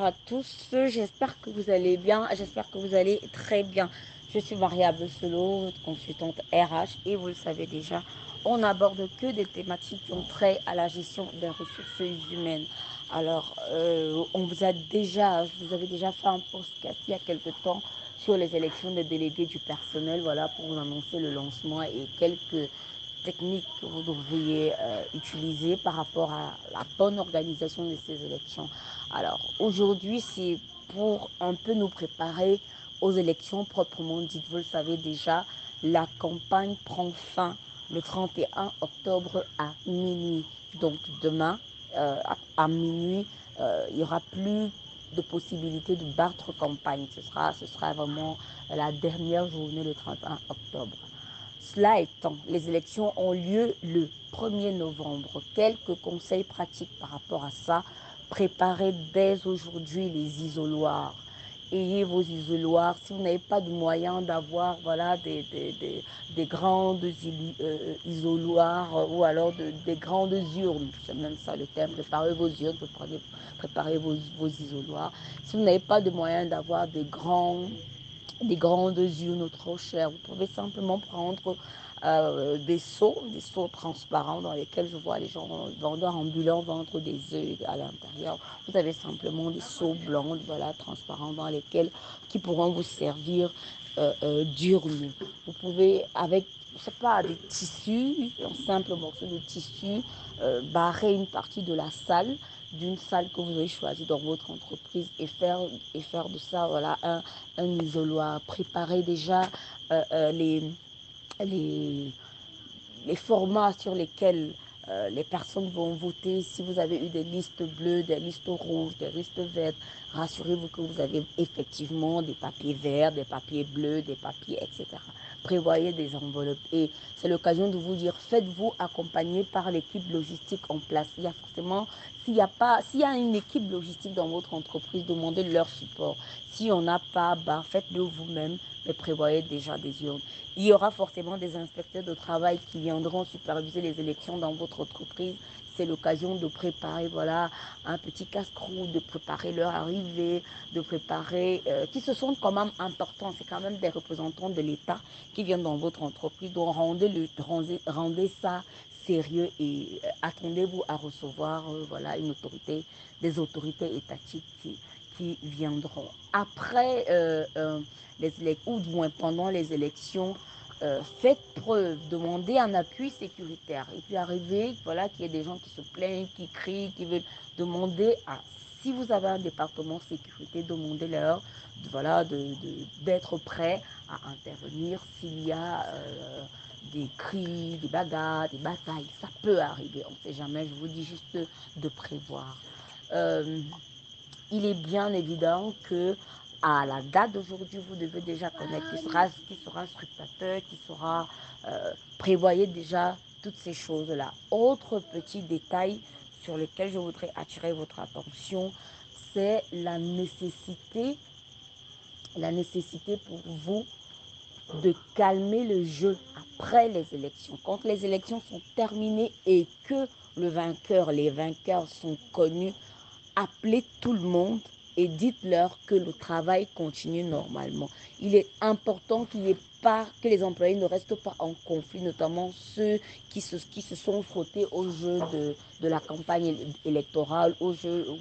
bonsoir à tous. J'espère que vous allez bien. J'espère que vous allez très bien. Je suis Maria Solo, consultante RH, et vous le savez déjà, on n'aborde que des thématiques qui ont trait à la gestion des ressources humaines. Alors, vous avez déjà fait un podcast il y a quelques temps sur les élections des délégués du personnel, voilà, pour vous annoncer le lancement et quelques techniques que vous devriez utiliser par rapport à la bonne organisation de ces élections. Alors aujourd'hui, c'est pour un peu nous préparer aux élections proprement dites. Vous le savez déjà, la campagne prend fin le 31 octobre à minuit. Donc demain, à minuit, il n'y aura plus de possibilité de battre campagne. Ce sera vraiment la dernière journée le 31 octobre. Cela étant, les élections ont lieu le 1er novembre. Quelques conseils pratiques par rapport à ça. Préparez dès aujourd'hui les isoloirs. Ayez vos isoloirs. Si vous n'avez pas de moyen d'avoir voilà, des grandes isoloirs ou alors des grandes urnes, c'est même ça le terme, préparez vos urnes, préparez vos isoloirs. Si vous n'avez pas de moyen d'avoir des grandes urnes trop chères. Vous pouvez simplement prendre des seaux transparents dans lesquels je vois les gens, vendeurs ambulants, vendre des œufs à l'intérieur. Vous avez simplement des seaux blancs, voilà, transparents, dans lesquels qui pourront vous servir d'urne. Vous pouvez, avec, je sais pas, des tissus, un simple morceau de tissu, barrer une partie de la salle, d'une salle que vous avez choisie dans votre entreprise et faire de ça voilà, un isoloir. Préparer déjà euh, euh, les, les, les formats sur lesquels les personnes vont voter. Si vous avez eu des listes bleues, des listes rouges, des listes vertes, rassurez-vous que vous avez effectivement des papiers verts, des papiers bleus, des papiers, etc. Prévoyez des enveloppes. Et c'est l'occasion de vous dire, faites-vous accompagner par l'équipe logistique en place. Il y a forcément, s'il y a une équipe logistique dans votre entreprise, demandez leur support. Si on n'a pas, bah, faites-le vous-même, mais prévoyez déjà des urnes. Il y aura forcément des inspecteurs de travail qui viendront superviser les élections dans votre entreprise. C'est l'occasion de préparer voilà, un petit casse-croûte, de préparer leur arrivée, de préparer, qui se sont quand même importants. C'est quand même des représentants de l'État qui viennent dans votre entreprise. Donc rendez ça sérieux et attendez-vous à recevoir voilà, des autorités étatiques qui viendront. Après les élections, ou du moins pendant les élections, faites preuve, demandez un appui sécuritaire. Et puis arriver, voilà, qu'il y ait des gens qui se plaignent, qui crient, qui veulent demander à, si vous avez un département sécurité, demandez-leur voilà, d'être prêt à intervenir s'il y a des cris, des bagarres, des batailles. Ça peut arriver, on ne sait jamais, je vous dis juste de prévoir. Euh, il est bien évident que à la date d'aujourd'hui, vous devez déjà connaître qui sera scrutateur, qui sera prévoyez déjà toutes ces choses-là. Autre petit détail sur lequel je voudrais attirer votre attention, c'est la nécessité pour vous de calmer le jeu après les élections. Quand les élections sont terminées et que les vainqueurs sont connus, appelez tout le monde et dites-leur que le travail continue normalement. Il est important qu'il n'y ait pas, que les employés ne restent pas en conflit, notamment ceux qui se sont frottés au jeu de la campagne électorale,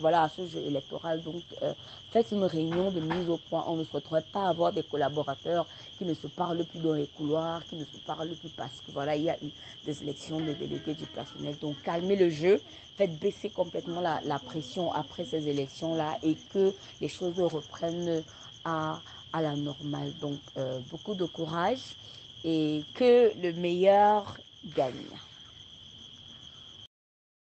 voilà, à ce jeu électoral. Donc, faites une réunion de mise au point. On ne souhaiterait pas avoir des collaborateurs qui ne se parlent plus dans les couloirs, qui ne se parlent plus parce que voilà, il y a eu des élections de délégués du personnel. Donc, calmez le jeu, faites baisser complètement la pression après ces élections-là et que les choses reprennent à la normale. Donc, beaucoup de courage et que le meilleur gagne.